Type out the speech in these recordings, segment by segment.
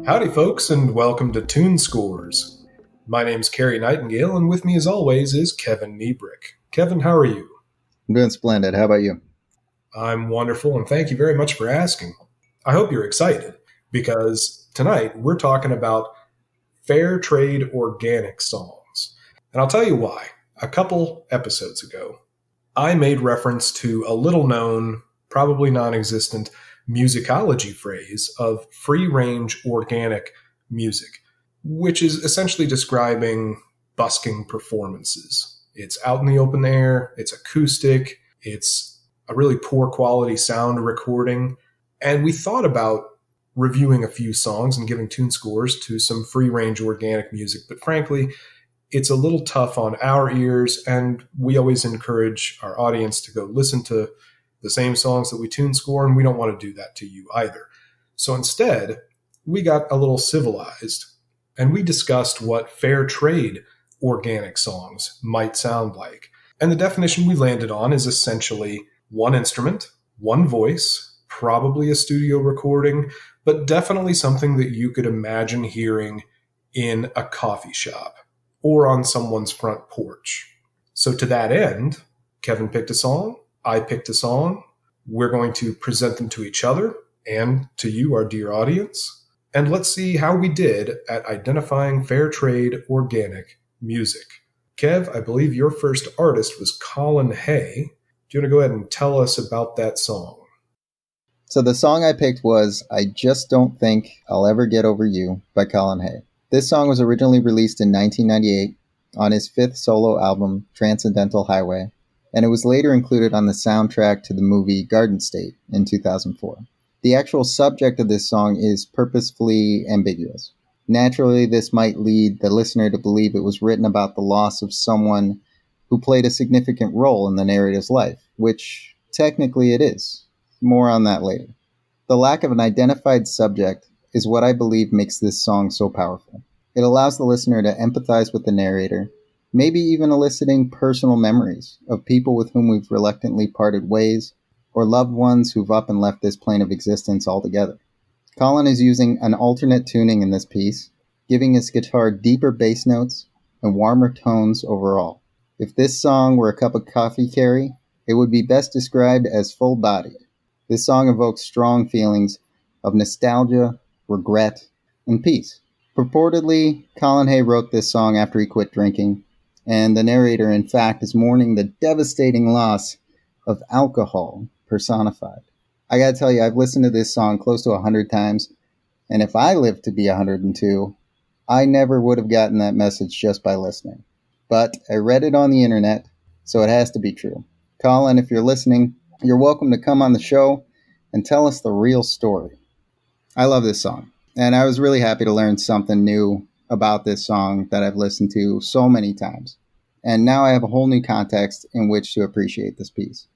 Howdy, folks, and welcome to Tune Scores. My name's Cary Nightingale, and with me, as always, is Kevin Niebrick. Kevin, how are you? I'm doing splendid. How about you? I'm wonderful, and thank you very much for asking. I hope you're excited, because tonight we're talking about fair trade organic songs. And I'll tell you why. A couple episodes ago, I made reference to a little-known, probably non-existent musicology phrase of free-range organic music, which is essentially describing busking performances. It's out in the open air, it's acoustic, it's a really poor quality sound recording, and we thought about reviewing a few songs and giving tune scores to some free-range organic music, but frankly, it's a little tough on our ears, and we always encourage our audience to go listen to the same songs that we tune score, and we don't want to do that to you either. So instead, we got a little civilized, and we discussed what fair trade organic songs might sound like. And the definition we landed on is essentially one instrument, one voice, probably a studio recording, but definitely something that you could imagine hearing in a coffee shop or on someone's front porch. So to that end, Kevin picked a song, I picked a song. We're going to present them to each other and to you, our dear audience. And let's see how we did at identifying fair trade organic music. Kev, I believe your first artist was Colin Hay. Do you want to go ahead and tell us about that song? So the song I picked was I Just Don't Think I'll Ever Get Over You by Colin Hay. This song was originally released in 1998 on his fifth solo album, Transcendental Highway, and it was later included on the soundtrack to the movie Garden State in 2004. The actual subject of this song is purposefully ambiguous. Naturally, this might lead the listener to believe it was written about the loss of someone who played a significant role in the narrator's life, which technically it is. More on that later. The lack of an identified subject is what I believe makes this song so powerful. It allows the listener to empathize with the narrator, maybe even eliciting personal memories of people with whom we've reluctantly parted ways, or loved ones who've up and left this plane of existence altogether. Colin is using an alternate tuning in this piece, giving his guitar deeper bass notes and warmer tones overall. If this song were a cup of coffee, Cary, it would be best described as full-bodied. This song evokes strong feelings of nostalgia, regret, and peace. Purportedly, Colin Hay wrote this song after he quit drinking, and the narrator, in fact, is mourning the devastating loss of alcohol personified. I gotta tell you, I've listened to this song close to 100 times, and if I lived to be 102, I never would have gotten that message just by listening. But I read it on the internet, so it has to be true. Colin, if you're listening, you're welcome to come on the show and tell us the real story. I love this song, and I was really happy to learn something new about this song that I've listened to so many times. And now I have a whole new context in which to appreciate this piece.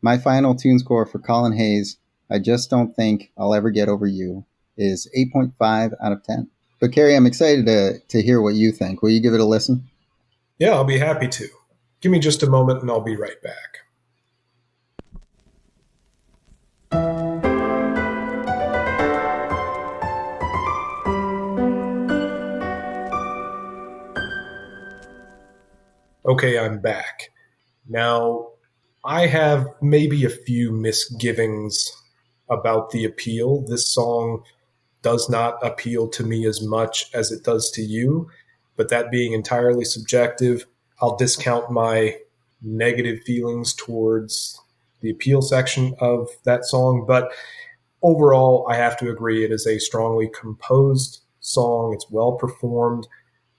My final tune score for Colin Hay's I Just Don't Think I'll Ever Get Over You is 8.5 out of 10. But Cary, I'm excited to hear what you think. Will you give it a listen? Yeah, I'll be happy to. Give me just a moment and I'll be right back. Okay, I'm back. Now, I have maybe a few misgivings about the appeal. This song does not appeal to me as much as it does to you, but that being entirely subjective, I'll discount my negative feelings towards the appeal section of that song. But overall, I have to agree it is a strongly composed song. It's well performed.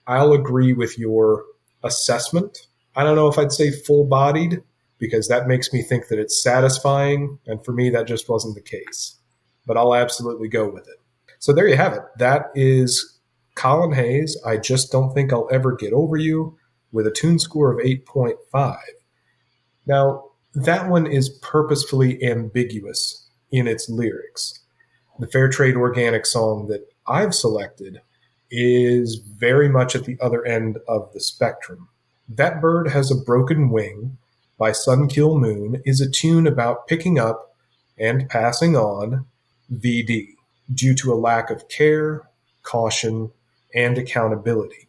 I'll agree with your assessment. I don't know if I'd say full-bodied, because that makes me think that it's satisfying, and for me, that just wasn't the case. But I'll absolutely go with it. So there you have it. That is Colin Hay's I Just Don't Think I'll Ever Get Over You, with a tune score of 8.5. Now, that one is purposefully ambiguous in its lyrics. The Fair Trade Organic song that I've selected is very much at the other end of the spectrum. That Bird Has a Broken Wing by Kil Moon is a tune about picking up and passing on VD due to a lack of care, caution, and accountability.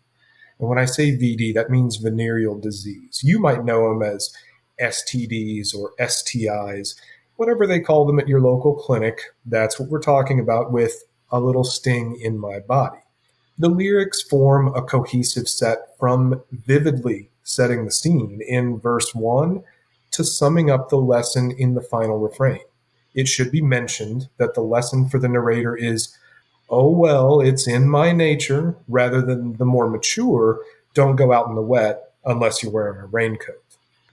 And when I say VD, that means venereal disease. You might know them as STDs or STIs, whatever they call them at your local clinic. That's what we're talking about with a little sting in my body. The lyrics form a cohesive set from vividly setting the scene in verse 1 to summing up the lesson in the final refrain. It should be mentioned that the lesson for the narrator is, oh, well, it's in my nature, rather than the more mature, don't go out in the wet unless you're wearing a raincoat.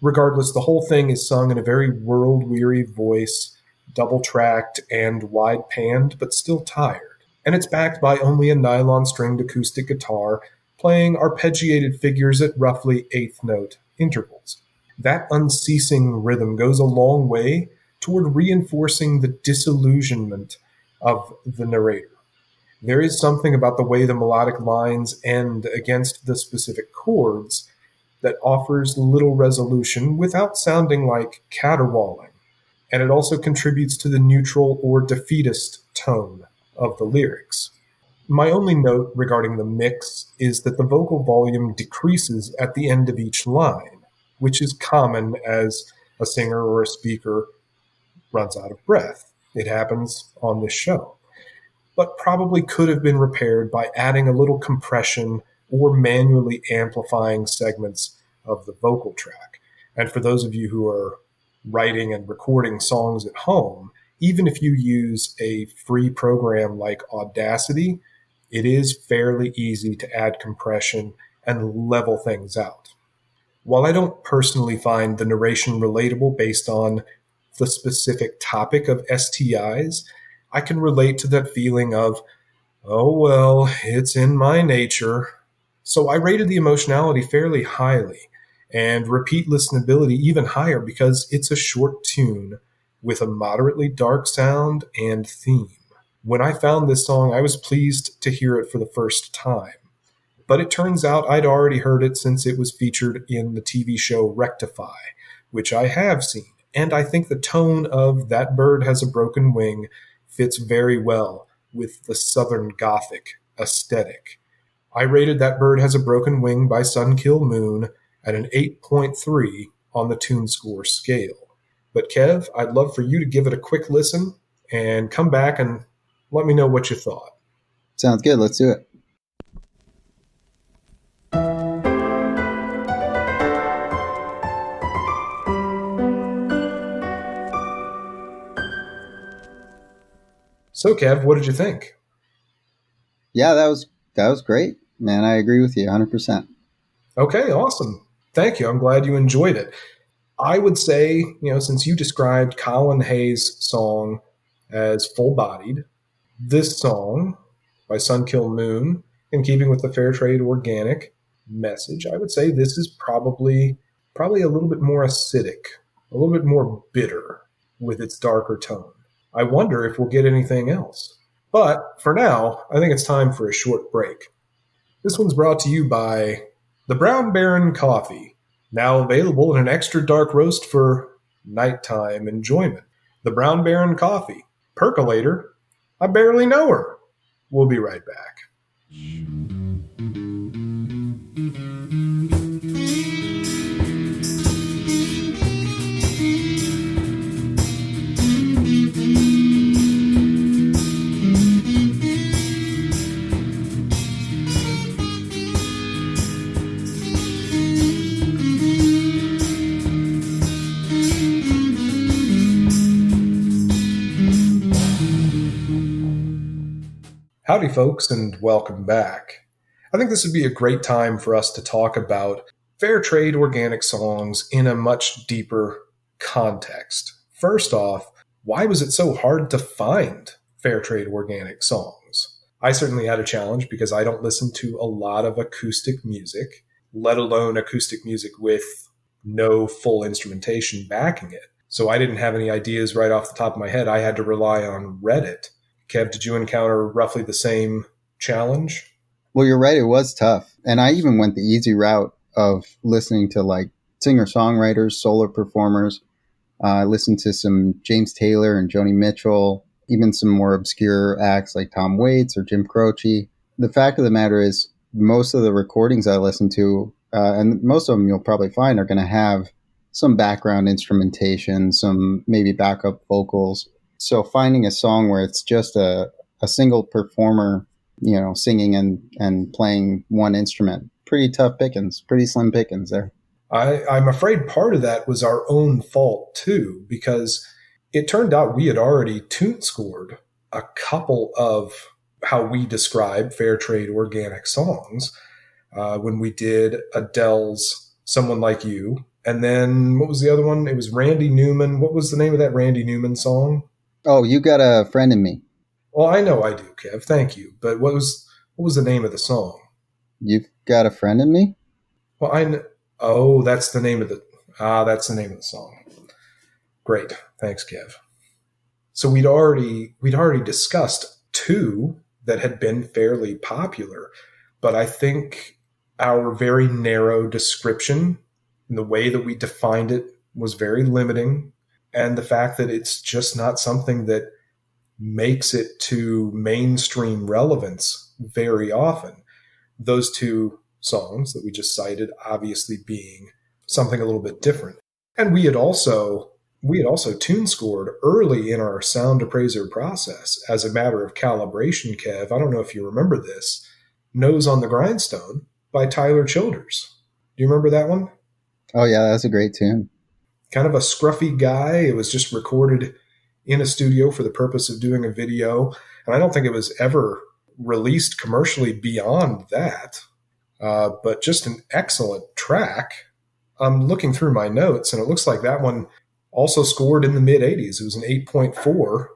Regardless, the whole thing is sung in a very world-weary voice, double-tracked and wide-panned, but still tired. And it's backed by only a nylon-stringed acoustic guitar, playing arpeggiated figures at roughly eighth-note intervals. That unceasing rhythm goes a long way toward reinforcing the disillusionment of the narrator. There is something about the way the melodic lines end against the specific chords that offers little resolution without sounding like caterwauling, and it also contributes to the neutral or defeatist tone of the lyrics. My only note regarding the mix is that the vocal volume decreases at the end of each line, which is common as a singer or a speaker runs out of breath. It happens on this show, but probably could have been repaired by adding a little compression or manually amplifying segments of the vocal track. And for those of you who are writing and recording songs at home, even if you use a free program like Audacity, it is fairly easy to add compression and level things out. While I don't personally find the narration relatable based on the specific topic of STIs, I can relate to that feeling of, oh, well, it's in my nature. So I rated the emotionality fairly highly and repeat listenability even higher because it's a short tune with a moderately dark sound and theme. When I found this song, I was pleased to hear it for the first time. But it turns out I'd already heard it since it was featured in the TV show Rectify, which I have seen. And I think the tone of That Bird Has a Broken Wing fits very well with the Southern Gothic aesthetic. I rated That Bird Has a Broken Wing by Kil Moon at an 8.3 on the tune score scale. But Kev, I'd love for you to give it a quick listen and come back and let me know what you thought. Sounds good. Let's do it. So, Kev, what did you think? Yeah, that was great, man. I agree with you 100%. Okay, awesome. Thank you. I'm glad you enjoyed it. I would say, since you described Colin Hay's song as full-bodied, this song by Kil Moon, in keeping with the fair trade organic message, I would say this is probably a little bit more acidic, a little bit more bitter with its darker tone. I wonder if we'll get anything else. But for now, I think it's time for a short break. This one's brought to you by the Brown Baron Coffee, now available in an extra dark roast for nighttime enjoyment. The Brown Baron Coffee. Percolator. I barely know her. We'll be right back. Howdy, folks, and welcome back. I think this would be a great time for us to talk about fair trade organic songs in a much deeper context. First off, why was it so hard to find fair trade organic songs? I certainly had a challenge because I don't listen to a lot of acoustic music, let alone acoustic music with no full instrumentation backing it. So I didn't have any ideas right off the top of my head. I had to rely on Reddit. Kev, did you encounter roughly the same challenge? Well, you're right. It was tough. And I even went the easy route of listening to like singer-songwriters, solo performers. I listened to some James Taylor and Joni Mitchell, even some more obscure acts like Tom Waits or Jim Croce. The fact of the matter is, most of the recordings I listen to, and most of them you'll probably find, are going to have some background instrumentation, some maybe backup vocals. So finding a song where it's just a single performer, singing and playing one instrument, pretty tough pickings, pretty slim pickings there. I'm afraid part of that was our own fault too, because it turned out we had already tune scored a couple of how we describe fair trade organic songs when we did Adele's Someone Like You. And then what was the other one? It was Randy Newman. What was the name of that Randy Newman song? Oh, You Got a Friend in Me. Well, I know I do, Kev. Thank you. But what was the name of the song? You've Got a Friend in Me? Well, oh, that's the name of the song. Great. Thanks, Kev. So we'd already discussed two that had been fairly popular, but I think our very narrow description and the way that we defined it was very limiting, and the fact that it's just not something that makes it to mainstream relevance very often. Those two songs that we just cited obviously being something a little bit different. And we had also tune scored early in our sound appraiser process as a matter of calibration, Kev. I don't know if you remember this. Nose on the Grindstone by Tyler Childers. Do you remember that one? Oh, yeah, that's a great tune. Kind of a scruffy guy. It was just recorded in a studio for the purpose of doing a video. And I don't think it was ever released commercially beyond that. But just an excellent track. I'm looking through my notes, and it looks like that one also scored in the mid-80s. It was an 8.4 for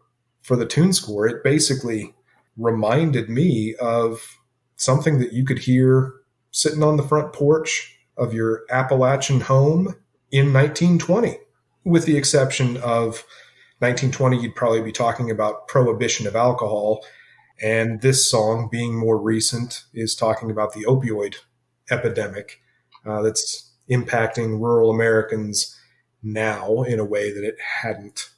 the tune score. It basically reminded me of something that you could hear sitting on the front porch of your Appalachian home in 1920, with the exception of 1920, you'd probably be talking about prohibition of alcohol. And this song, being more recent, is talking about the opioid epidemic that's impacting rural Americans now in a way that it hadn't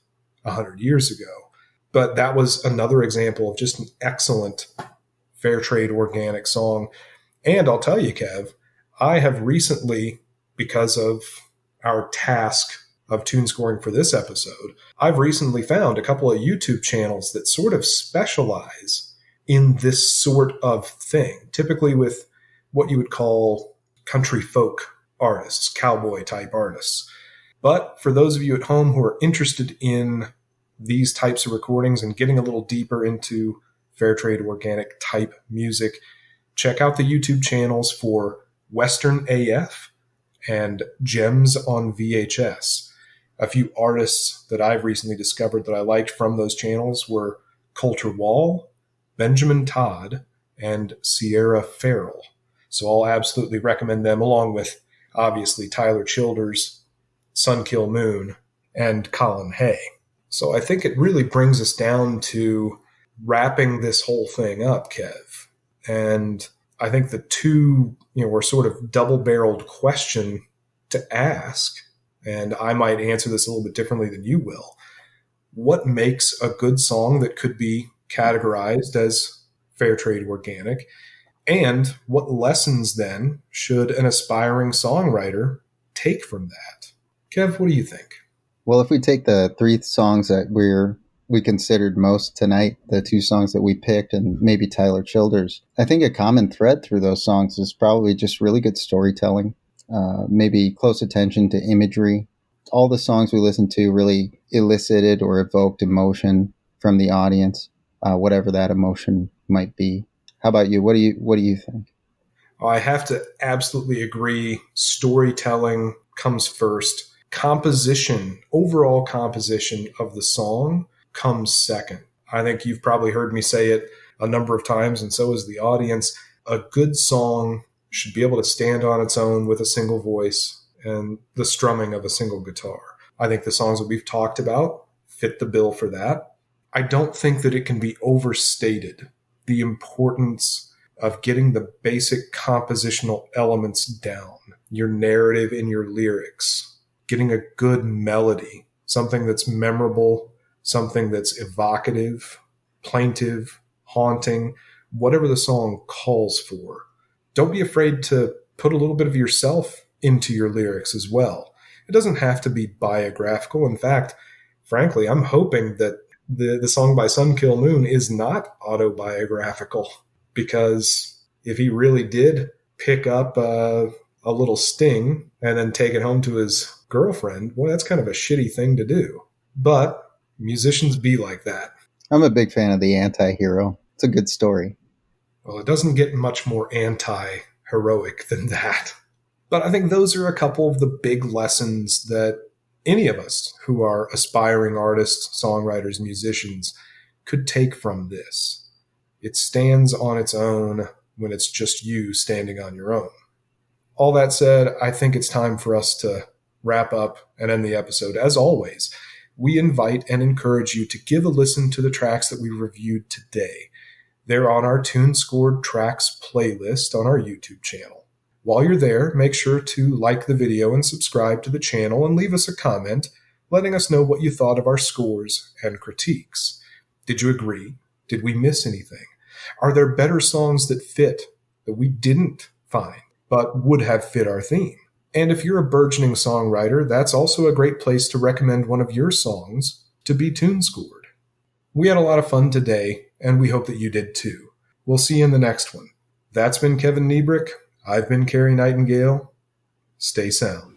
100 years ago. But that was another example of just an excellent fair trade organic song. And I'll tell you, Kev, I have recently, because of our task of tune scoring for this episode, I've recently found a couple of YouTube channels that sort of specialize in this sort of thing, typically with what you would call country folk artists, cowboy type artists. But for those of you at home who are interested in these types of recordings and getting a little deeper into fair trade organic type music, check out the YouTube channels for Western AF and Gems on VHS. A few artists that I've recently discovered that I liked from those channels were Coulter Wall, Benjamin Todd, and Sierra Farrell. So I'll absolutely recommend them, along with, obviously, Tyler Childers, son Kil Moon, and Colin Hay. So I think it really brings us down to wrapping this whole thing up, Kev. And I think the two, were sort of double-barreled question to ask, and I might answer this a little bit differently than you will. What makes a good song that could be categorized as fair trade organic? And what lessons then should an aspiring songwriter take from that? Kev, what do you think? Well, if we take the three songs that we considered most tonight, the two songs that we picked, and maybe Tyler Childers, I think a common thread through those songs is probably just really good storytelling, maybe close attention to imagery. All the songs we listened to really elicited or evoked emotion from the audience, whatever that emotion might be. How about you? What do you think? I have to absolutely agree. Storytelling comes first. Overall composition of the song comes second. I think you've probably heard me say it a number of times, and so has the audience. A good song should be able to stand on its own with a single voice and the strumming of a single guitar. I think the songs that we've talked about fit the bill for that. I don't think that it can be overstated, the importance of getting the basic compositional elements down, your narrative in your lyrics, getting a good melody, something that's memorable, something that's evocative, plaintive, haunting, whatever the song calls for. Don't be afraid to put a little bit of yourself into your lyrics as well. It doesn't have to be biographical. In fact, frankly, I'm hoping that the song by Kil Moon is not autobiographical, because if he really did pick up a little sting and then take it home to his girlfriend, well, that's kind of a shitty thing to do. But musicians be like that. I'm a big fan of the anti-hero. It's a good story. Well, it doesn't get much more anti-heroic than that. But I think those are a couple of the big lessons that any of us who are aspiring artists, songwriters, musicians could take from this. It stands on its own when it's just you standing on your own. All that said, I think it's time for us to wrap up and end the episode. As always, we invite and encourage you to give a listen to the tracks that we reviewed today. They're on our Tune Scored Tracks playlist on our YouTube channel. While you're there, make sure to like the video and subscribe to the channel and leave us a comment letting us know what you thought of our scores and critiques. Did you agree? Did we miss anything? Are there better songs that fit that we didn't find but would have fit our theme? And if you're a burgeoning songwriter, that's also a great place to recommend one of your songs to be tune scored. We had a lot of fun today, and we hope that you did too. We'll see you in the next one. That's been Kevin Niebrick. I've been Cary Nightingale. Stay sound.